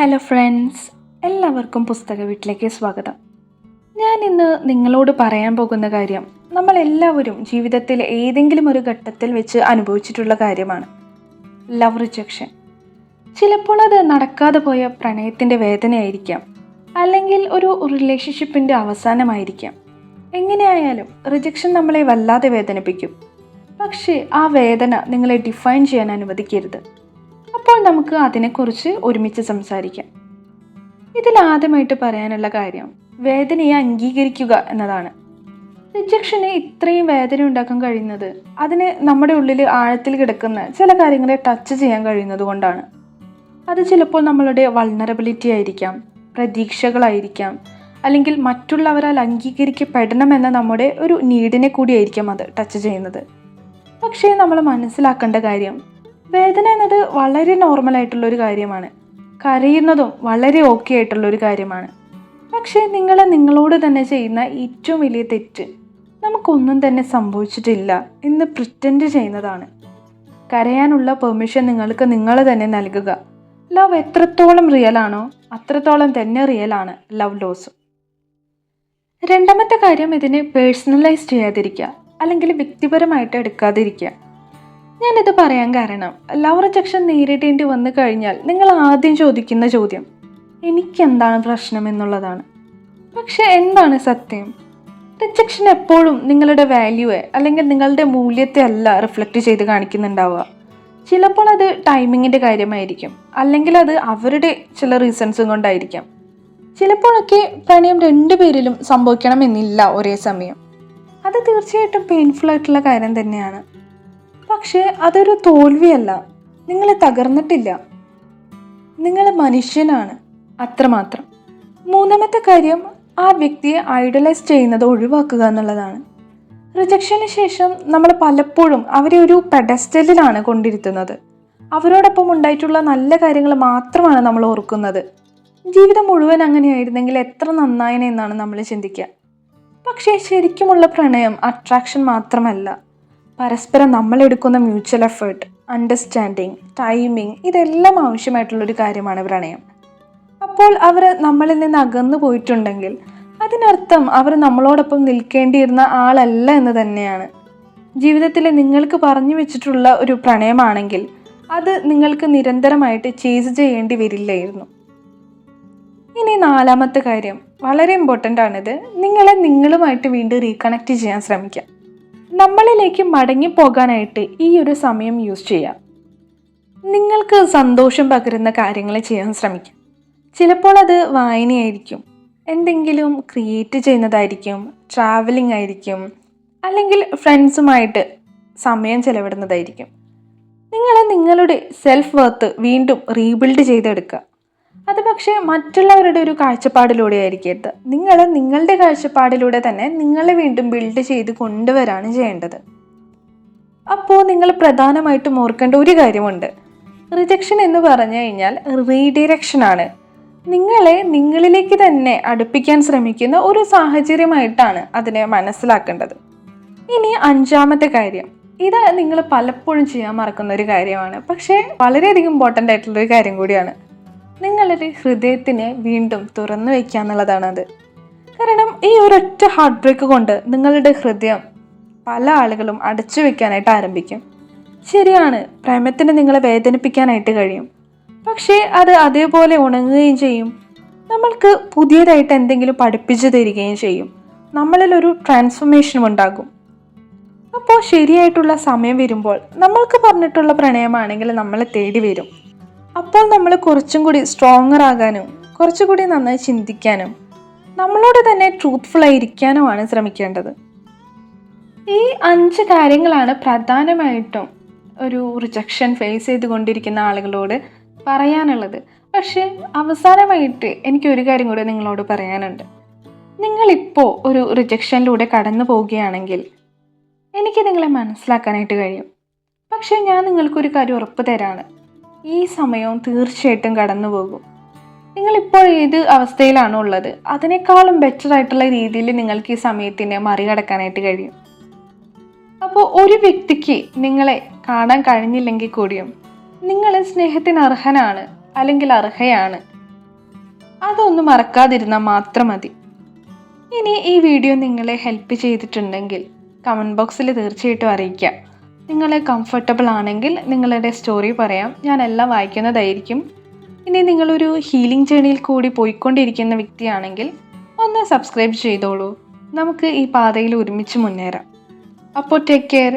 Hello friends, എല്ലാവർക്കും പുസ്തക വീട്ടിലേക്ക് സ്വാഗതം. ഞാൻ ഇന്ന് നിങ്ങളോട് പറയാൻ പോകുന്ന കാര്യം നമ്മളെല്ലാവരും ജീവിതത്തിൽ ഏതെങ്കിലും ഒരു ഘട്ടത്തിൽ വെച്ച് അനുഭവിച്ചിട്ടുള്ള കാര്യമാണ്. Love rejection. ചിലപ്പോൾ അത് നടക്കാതെ പോയ പ്രണയത്തിൻ്റെ വേദനയായിരിക്കാം, അല്ലെങ്കിൽ ഒരു റിലേഷൻഷിപ്പിൻ്റെ അവസാനമായിരിക്കാം. എങ്ങനെയായാലും റിജക്ഷൻ നമ്മളെ വല്ലാതെ വേദനിപ്പിക്കും. പക്ഷേ ആ വേദന നിങ്ങളെ ഡിഫൈൻ ചെയ്യാൻ അനുവദിക്കരുത്. അപ്പോൾ നമുക്ക് അതിനെക്കുറിച്ച് ഒരുമിച്ച് സംസാരിക്കാം. ഇതിലാദ്യമായിട്ട് പറയാനുള്ള കാര്യം വേദനയെ അംഗീകരിക്കുക എന്നതാണ്. റിജക്ഷന് ഇത്രയും വേദന ഉണ്ടാക്കാൻ കഴിയുന്നത് അതിന് നമ്മുടെ ഉള്ളിൽ ആഴത്തിൽ കിടക്കുന്ന ചില കാര്യങ്ങളെ ടച്ച് ചെയ്യാൻ കഴിയുന്നത് കൊണ്ടാണ്. അത് ചിലപ്പോൾ നമ്മളുടെ വൾണറബിലിറ്റി ആയിരിക്കാം, പ്രതീക്ഷകളായിരിക്കാം, അല്ലെങ്കിൽ മറ്റുള്ളവരാൽ അംഗീകരിക്കപ്പെടണമെന്ന നമ്മുടെ ഒരു നീഡിനെ കൂടിയായിരിക്കാം അത് ടച്ച് ചെയ്യുന്നത്. പക്ഷേ നമ്മൾ മനസ്സിലാക്കേണ്ട കാര്യം, വേദന എന്നത് വളരെ നോർമലായിട്ടുള്ളൊരു കാര്യമാണ്. കരയുന്നതും വളരെ ഓക്കെ ആയിട്ടുള്ളൊരു കാര്യമാണ്. പക്ഷേ നിങ്ങൾ നിങ്ങളോട് തന്നെ ചെയ്യുന്ന ഏറ്റവും വലിയ തെറ്റ് നമുക്കൊന്നും തന്നെ സംഭവിച്ചിട്ടില്ല എന്ന് പ്രിറ്റൻഡ് ചെയ്യുന്നതാണ്. കരയാനുള്ള പെർമിഷൻ നിങ്ങൾക്ക് നിങ്ങൾ തന്നെ നൽകുക. ലവ് എത്രത്തോളം റിയൽ ആണോ അത്രത്തോളം തന്നെ റിയൽ ആണ് ലവ് ലോസും. രണ്ടാമത്തെ കാര്യം, ഇതിനെ പേഴ്സണലൈസ് ചെയ്യാതിരിക്കുക, അല്ലെങ്കിൽ വ്യക്തിപരമായിട്ട് എടുക്കാതിരിക്കുക. ഞാനിത് പറയാൻ കാരണം, ലവ് റിജക്ഷൻ നേരിടേണ്ടി വന്നു കഴിഞ്ഞാൽ നിങ്ങൾ ആദ്യം ചോദിക്കുന്ന ചോദ്യം എനിക്കെന്താണ് പ്രശ്നം എന്നുള്ളതാണ്. പക്ഷെ എന്താണ് സത്യം? റിജക്ഷൻ എപ്പോഴും നിങ്ങളുടെ വാല്യൂയെ അല്ലെങ്കിൽ നിങ്ങളുടെ മൂല്യത്തെ അല്ല റിഫ്ലക്റ്റ് ചെയ്ത് കാണിക്കുന്നുണ്ടാവുക. ചിലപ്പോൾ അത് ടൈമിങ്ങിൻ്റെ കാര്യമായിരിക്കും, അല്ലെങ്കിൽ അത് അവരുടെ ചില റീസൺസും കൊണ്ടായിരിക്കാം. ചിലപ്പോഴൊക്കെ പ്രണയം രണ്ടുപേരിലും സംഭവിക്കണമെന്നില്ല ഒരേ സമയം. അത് തീർച്ചയായിട്ടും പെയിൻഫുൾ ആയിട്ടുള്ള കാര്യം തന്നെയാണ്. പക്ഷേ അതൊരു തോൽവിയല്ല. നിങ്ങൾ തകർന്നിട്ടില്ല, നിങ്ങൾ മനുഷ്യനാണ്, അത്രമാത്രം. മൂന്നാമത്തെ കാര്യം, ആ വ്യക്തിയെ ഐഡലൈസ് ചെയ്യുന്നത് ഒഴിവാക്കുക എന്നുള്ളതാണ്. റിജക്ഷന് ശേഷം നമ്മൾ പലപ്പോഴും അവരെ ഒരു പെഡസ്റ്റലിലാണ് കൊണ്ടിരുത്തുന്നത്. അവരോടൊപ്പം ഉണ്ടായിട്ടുള്ള നല്ല കാര്യങ്ങൾ മാത്രമാണ് നമ്മൾ ഓർക്കുന്നത്. ജീവിതം മുഴുവൻ അങ്ങനെയായിരുന്നെങ്കിൽ എത്ര നന്നായിനെ എന്നാണ് നമ്മൾ ചിന്തിക്കുക. പക്ഷേ ശരിക്കുമുള്ള പ്രണയം അട്രാക്ഷൻ മാത്രമല്ല, പരസ്പരം നമ്മളെടുക്കുന്ന മ്യൂച്വൽ എഫേർട്ട്, അണ്ടർസ്റ്റാൻഡിങ്, ടൈമിങ്, ഇതെല്ലാം ആവശ്യമായിട്ടുള്ളൊരു കാര്യമാണ് പ്രണയം. അപ്പോൾ അവർ നമ്മളിൽ നിന്ന് അകന്നു പോയിട്ടുണ്ടെങ്കിൽ അതിനർത്ഥം അവർ നമ്മളോടൊപ്പം നിൽക്കേണ്ടിയിരുന്ന ആളല്ല എന്ന് തന്നെയാണ്. ജീവിതത്തിൽ നിങ്ങൾക്ക് പറഞ്ഞു വെച്ചിട്ടുള്ള ഒരു പ്രണയമാണെങ്കിൽ അത് നിങ്ങൾക്ക് നിരന്തരമായിട്ട് ചേസ് ചെയ്യേണ്ടി വരില്ലായിരുന്നു. ഇനി നാലാമത്തെ കാര്യം വളരെ ഇമ്പോർട്ടൻ്റ് ആണിത്. നിങ്ങളുമായിട്ട് വീണ്ടും റീകണക്ട് ചെയ്യാൻ ശ്രമിക്കാം. നമ്മളിലേക്ക് മടങ്ങിപ്പോകാനായിട്ട് ഈ ഒരു സമയം യൂസ് ചെയ്യാം. നിങ്ങൾക്ക് സന്തോഷം പകരുന്ന കാര്യങ്ങൾ ചെയ്യാൻ ശ്രമിക്കാം. ചിലപ്പോൾ അത് വായനയായിരിക്കും, എന്തെങ്കിലും ക്രിയേറ്റ് ചെയ്യുന്നതായിരിക്കും, ട്രാവലിംഗ് ആയിരിക്കും, അല്ലെങ്കിൽ ഫ്രണ്ട്സുമായിട്ട് സമയം ചെലവിടുന്നതായിരിക്കും. നിങ്ങളുടെ സെൽഫ് വർത്ത് വീണ്ടും റീബിൽഡ് ചെയ്തെടുക്കുക. അത് പക്ഷേ മറ്റുള്ളവരുടെ ഒരു കാഴ്ചപ്പാടിലൂടെ ആയിരിക്കരുത്. നിങ്ങളുടെ കാഴ്ചപ്പാടിലൂടെ തന്നെ നിങ്ങളെ വീണ്ടും ബിൽഡ് ചെയ്ത് കൊണ്ടുവരാണ് ചെയ്യേണ്ടത്. അപ്പോൾ നിങ്ങൾ പ്രധാനമായിട്ടും ഓർക്കേണ്ട ഒരു കാര്യമുണ്ട്. റിജക്ഷൻ എന്ന് പറഞ്ഞു കഴിഞ്ഞാൽ റീഡിറക്ഷനാണ്. നിങ്ങളെ നിങ്ങളിലേക്ക് തന്നെ അടുപ്പിക്കാൻ ശ്രമിക്കുന്ന ഒരു സാഹചര്യമായിട്ടാണ് അതിനെ മനസ്സിലാക്കേണ്ടത്. ഇനി അഞ്ചാമത്തെ കാര്യം, ഇത് നിങ്ങൾ പലപ്പോഴും ചെയ്യാൻ മറക്കുന്ന ഒരു കാര്യമാണ്, പക്ഷേ വളരെയധികം ഇമ്പോർട്ടൻ്റ് ആയിട്ടുള്ളൊരു കാര്യം കൂടിയാണ്. നിങ്ങളുടെ ഹൃദയത്തിനെ വീണ്ടും തുറന്നു വയ്ക്കുക എന്നുള്ളതാണത്. കാരണം ഈ ഒരൊറ്റ ഹാർട്ട് ബ്രേക്ക് കൊണ്ട് നിങ്ങളുടെ ഹൃദയം പല ആളുകളും അടച്ചു വെക്കാനായിട്ട് ആരംഭിക്കും. ശരിയാണ്, പ്രേമത്തിന് നിങ്ങളെ വേദനിപ്പിക്കാനായിട്ട് കഴിയും, പക്ഷേ അത് അതേപോലെ ഉണങ്ങുകയും ചെയ്യും. നമ്മൾക്ക് പുതിയതായിട്ട് എന്തെങ്കിലും പഠിപ്പിച്ചു തരികയും ചെയ്യും. നമ്മളിൽ ഒരു ട്രാൻസ്ഫോർമേഷനും ഉണ്ടാകും. അപ്പോൾ ശരിയായിട്ടുള്ള സമയം വരുമ്പോൾ നമ്മൾക്ക് പറഞ്ഞിട്ടുള്ള പ്രണയമാണെങ്കിൽ നമ്മളെ തേടി വരും. അപ്പോൾ നമ്മൾ കുറച്ചും കൂടി സ്ട്രോങ്ങർ ആകാനും കുറച്ചുകൂടി നന്നായി ചിന്തിക്കാനും നമ്മളോട് തന്നെ ട്രൂത്ത്ഫുള്ളായി ഇരിക്കാനുമാണ് ശ്രമിക്കേണ്ടത്. ഈ 5 കാര്യങ്ങളാണ് പ്രധാനമായിട്ടും ഒരു റിജക്ഷൻ ഫേസ് ചെയ്തുകൊണ്ടിരിക്കുന്ന ആളുകളോട് പറയാനുള്ളത്. പക്ഷേ അവസാനമായിട്ട് എനിക്കൊരു കാര്യം കൂടി നിങ്ങളോട് പറയാനുണ്ട്. നിങ്ങളിപ്പോൾ ഒരു റിജക്ഷനിലൂടെ കടന്നു പോവുകയാണെങ്കിൽ എനിക്ക് നിങ്ങളെ മനസ്സിലാക്കാനായിട്ട് കഴിയും. പക്ഷേ ഞാൻ നിങ്ങൾക്കൊരു കാര്യം ഉറപ്പ് തരാണ്, ഈ സമയവും തീർച്ചയായിട്ടും കടന്നു പോകും. നിങ്ങളിപ്പോൾ ഏത് അവസ്ഥയിലാണോ ഉള്ളത് അതിനേക്കാളും ബെറ്റർ ആയിട്ടുള്ള രീതിയിൽ നിങ്ങൾക്ക് ഈ സമയത്തിനെ മറികടക്കാനായിട്ട് കഴിയും. അപ്പോൾ ഒരു വ്യക്തിക്ക് നിങ്ങളെ കാണാൻ കഴിഞ്ഞില്ലെങ്കിൽ കൂടിയും നിങ്ങൾ സ്നേഹത്തിന് അർഹനാണ് അല്ലെങ്കിൽ അർഹയാണ്. അതൊന്ന് മറക്കാതിരുന്നാൽ മാത്രം മതി. ഇനി ഈ വീഡിയോ നിങ്ങളെ ഹെൽപ്പ് ചെയ്തിട്ടുണ്ടെങ്കിൽ കമൻറ്റ് ബോക്സിൽ തീർച്ചയായിട്ടും അറിയിക്കാം. നിങ്ങളെ കംഫർട്ടബിൾ ആണെങ്കിൽ നിങ്ങളുടെ സ്റ്റോറി പറയാം, ഞാൻ എല്ലാം വായിക്കുന്നതായിരിക്കും. ഇനി നിങ്ങളൊരു ഹീലിംഗ് ജേണിയിൽ കൂടി പോയിക്കൊണ്ടിരിക്കുന്ന വ്യക്തിയാണെങ്കിൽ ഒന്ന് സബ്സ്ക്രൈബ് ചെയ്തോളൂ. നമുക്ക് ഈ പാതയിൽ ഒരുമിച്ച് മുന്നേറാം. അപ്പോൾ ടേക്ക് കെയർ.